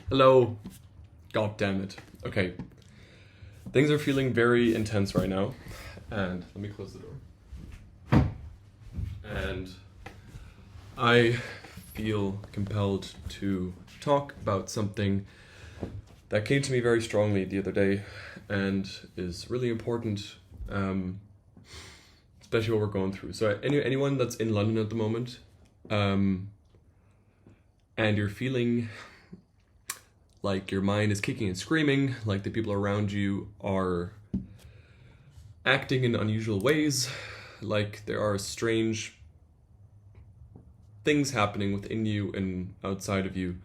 Hello. God damn it. Okay. Things are feeling very intense right now. And let me close the door. And I feel compelled to talk about something that came to me very strongly the other day and is really important, especially what we're going through. So anyone that's in London at the moment, and you're feeling like your mind is kicking and screaming, like the people around you are acting in unusual ways, like there are strange things happening within you and outside of you.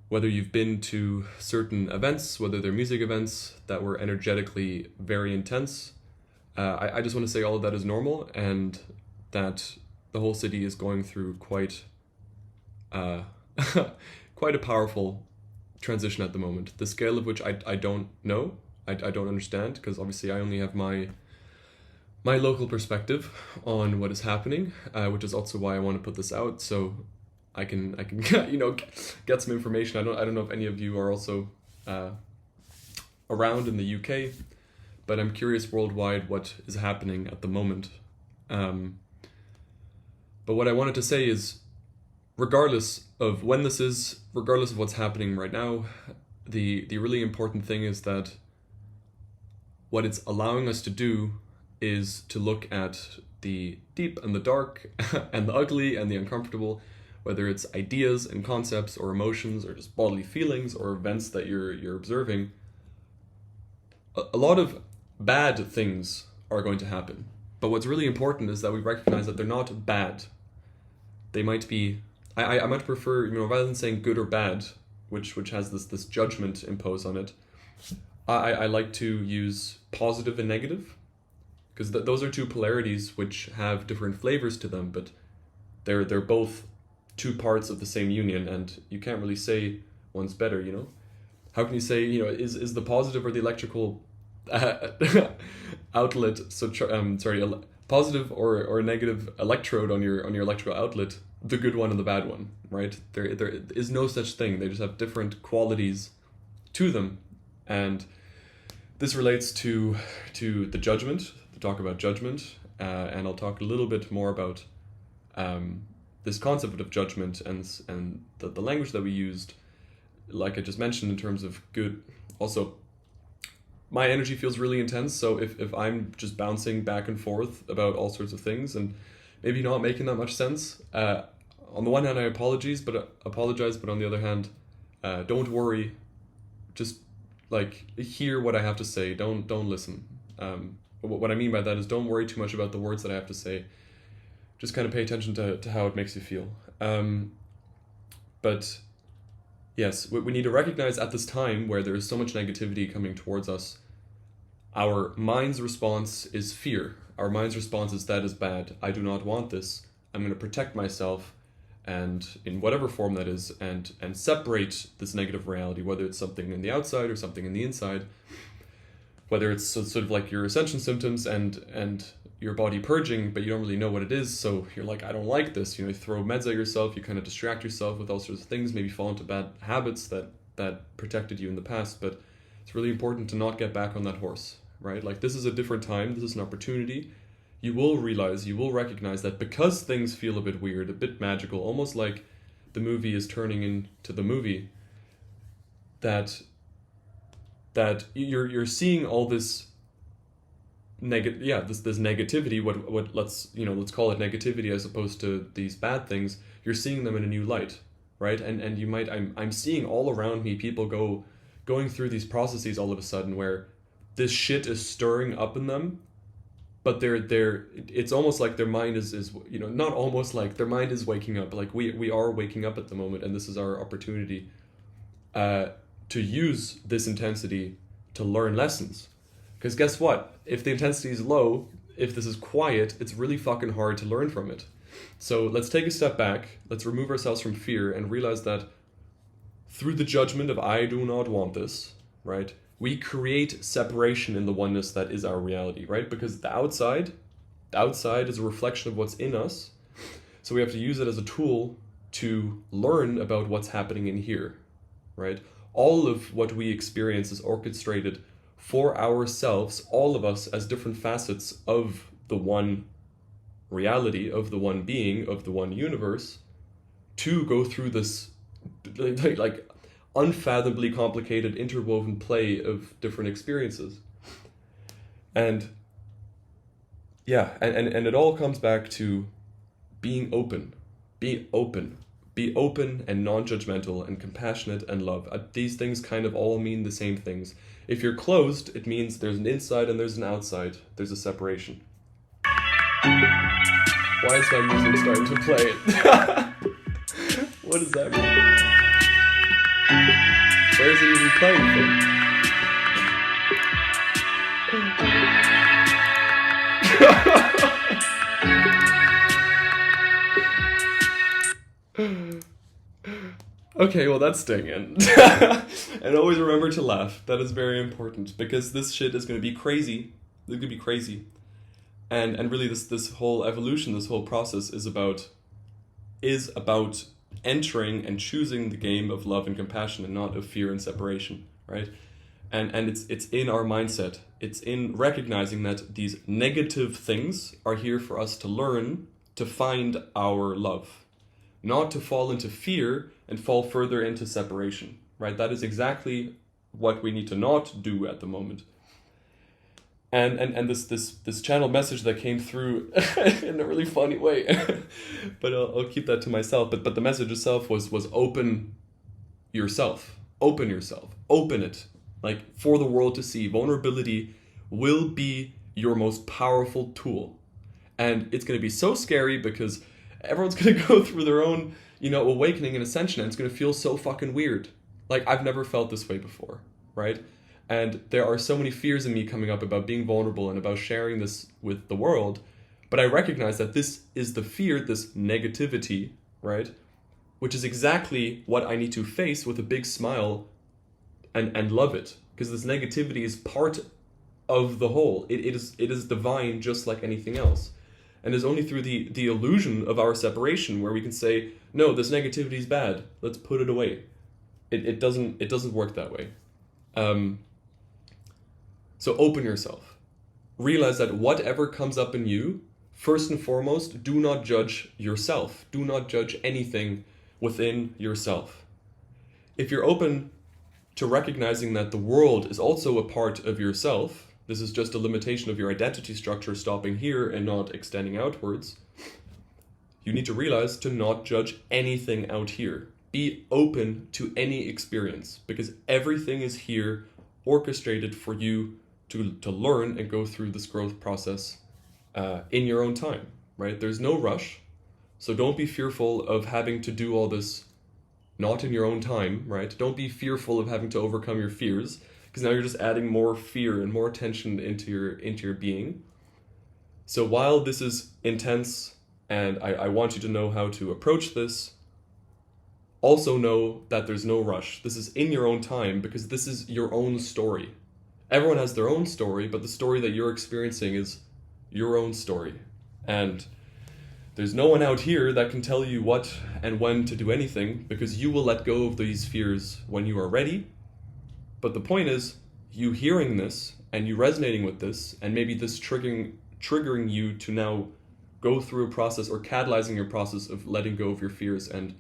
Whether you've been to certain events, whether they're music events that were energetically very intense, I just want to say all of that is normal, and that the whole city is going through quite quite a powerful transition at the moment. The scale of which I don't know, I don't understand, because obviously I only have my local perspective on what is happening, which is also why I want to put this out, so I can get some information. I don't know if any of you are also around in the UK, but I'm curious worldwide what is happening at the moment. But what I wanted to say is, regardless of when this is, regardless of what's happening right now, the really important thing is that what it's allowing us to do is to look at the deep and the dark and the ugly and the uncomfortable, whether it's ideas and concepts or emotions or just bodily feelings or events that you're observing. A lot of bad things are going to happen. But what's really important is that we recognize that they're not bad. They might be, I much prefer, rather than saying good or bad, which has this judgment imposed on it, I like to use positive and negative, because those are two polarities which have different flavors to them, but they're both two parts of the same union, and you can't really say one's better. How can you say, is the positive or the electrical outlet, positive or negative electrode on your electrical outlet the good one and the bad one, right? There is no such thing. They just have different qualities to them. And this relates to the judgment, to talk about judgment, and I'll talk a little bit more about this concept of judgment and the language that we used, like I just mentioned, in terms of good. Also, my energy feels really intense, so if I'm just bouncing back and forth about all sorts of things and maybe not making that much sense, on the one hand I apologize, but on the other hand, don't worry, just hear what I have to say. Don't listen. What I mean by that is, don't worry too much about the words that I have to say. Just kind of pay attention to how it makes you feel. But yes, we need to recognize at this time where there is so much negativity coming towards us, our mind's response is fear. Our mind's response is, that is bad. I do not want this. I'm going to protect myself, and in whatever form that is, and separate this negative reality, whether it's something in the outside or something in the inside, whether it's sort of like your ascension symptoms and your body purging, but you don't really know what it is, so you're like, I don't like this. You throw meds at yourself, you kind of distract yourself with all sorts of things, maybe fall into bad habits that protected you in the past, but it's really important to not get back on that horse, right? Like, this is a different time, this is an opportunity. You will recognize that because things feel a bit weird, a bit magical, almost like the movie is turning into the movie, that you're seeing all this this negativity, what let's call it negativity as opposed to these bad things. You're seeing them in a new light, right? And you might, I'm seeing all around me people going through these processes all of a sudden where this shit is stirring up in them, but it's almost like their mind is not almost like, their mind is waking up. Like we are waking up at the moment, and this is our opportunity to use this intensity to learn lessons. Because guess what? If the intensity is low, if this is quiet, it's really fucking hard to learn from it. So let's take a step back, let's remove ourselves from fear and realize that through the judgment of I do not want this, right? We create separation in the oneness that is our reality, right? Because the outside is a reflection of what's in us. So we have to use it as a tool to learn about what's happening in here, right? All of what we experience is orchestrated for ourselves, all of us as different facets of the one reality, of the one being, of the one universe, to go through this like unfathomably complicated interwoven play of different experiences. And yeah, and it all comes back to being open. Be open. Be open and non-judgmental and compassionate and love. These things kind of all mean the same things. If you're closed, it means there's an inside and there's an outside. There's a separation. Why is my music starting to play? What does that mean? Where is it even playing from? Okay, well that's stinging. And always remember to laugh. That is very important, because this shit is going to be crazy. It's going to be crazy. And really this whole evolution, this whole process is about entering and choosing the game of love and compassion, and not of fear and separation, right? And it's in our mindset. It's in recognizing that these negative things are here for us to learn to find our love, not to fall into fear and fall further into separation, right? That is exactly what we need to not do at the moment. And this channel message that came through in a really funny way, but I'll keep that to myself. But the message itself was open yourself, open it, like for the world to see. Vulnerability will be your most powerful tool, and it's going to be so scary because everyone's going to go through their own, awakening and ascension, and it's going to feel so fucking weird. Like, I've never felt this way before, right? And there are so many fears in me coming up about being vulnerable and about sharing this with the world. But I recognize that this is the fear, this negativity, right? Which is exactly what I need to face with a big smile and love it. Because this negativity is part of the whole. It is divine, just like anything else. And it's only through the illusion of our separation where we can say, no, this negativity is bad. Let's put it away. It doesn't work that way. So open yourself. Realize that whatever comes up in you, first and foremost, do not judge yourself. Do not judge anything within yourself. If you're open to recognizing that the world is also a part of yourself, this is just a limitation of your identity structure stopping here and not extending outwards, you need to realize to not judge anything out here. Be open to any experience, because everything is here orchestrated for you to learn and go through this growth process in your own time, right? There's no rush, so don't be fearful of having to do all this not in your own time, right? Don't be fearful of having to overcome your fears, because now you're just adding more fear and more tension into your being. So while this is intense, and I want you to know how to approach this, also know that there's no rush. This is in your own time, because this is your own story. Everyone has their own story, but the story that you're experiencing is your own story. And there's no one out here that can tell you what and when to do anything, because you will let go of these fears when you are ready. But the point is, you hearing this and you resonating with this, and maybe this triggering you to now go through a process, or catalyzing your process of letting go of your fears and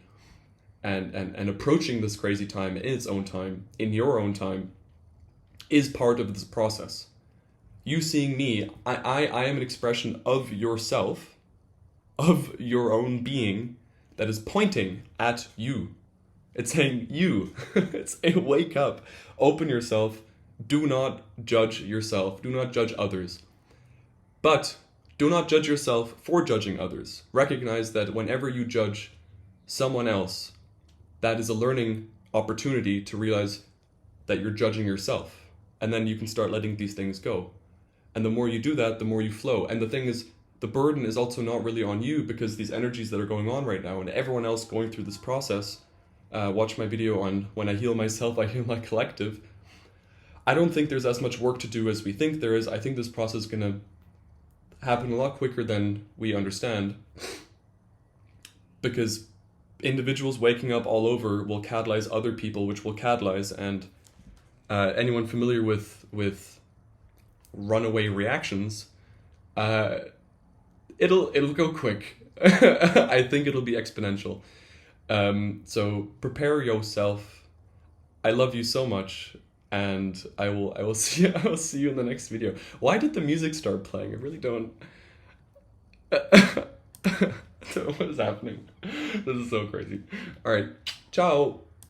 approaching this crazy time in its own time, in your own time, is part of this process. You seeing me, I am an expression of yourself, of your own being, that is pointing at you. It's saying, you. It's a wake up. Open yourself. Do not judge yourself. Do not judge others. But do not judge yourself for judging others. Recognize that whenever you judge someone else, that is a learning opportunity to realize that you're judging yourself. And then you can start letting these things go. And the more you do that, the more you flow. And the thing is, the burden is also not really on you, because these energies that are going on right now and everyone else going through this process, watch my video on When I Heal Myself, I Heal My Collective. I don't think there's as much work to do as we think there is. I think this process is going to happen a lot quicker than we understand. Because individuals waking up all over will catalyze other people, which will catalyze, and anyone familiar with runaway reactions, it'll go quick. I think it'll be exponential. So prepare yourself. I love you so much, and I will see you in the next video. Why did the music start playing? I really don't. I don't know what is happening. This is so crazy. All right, ciao.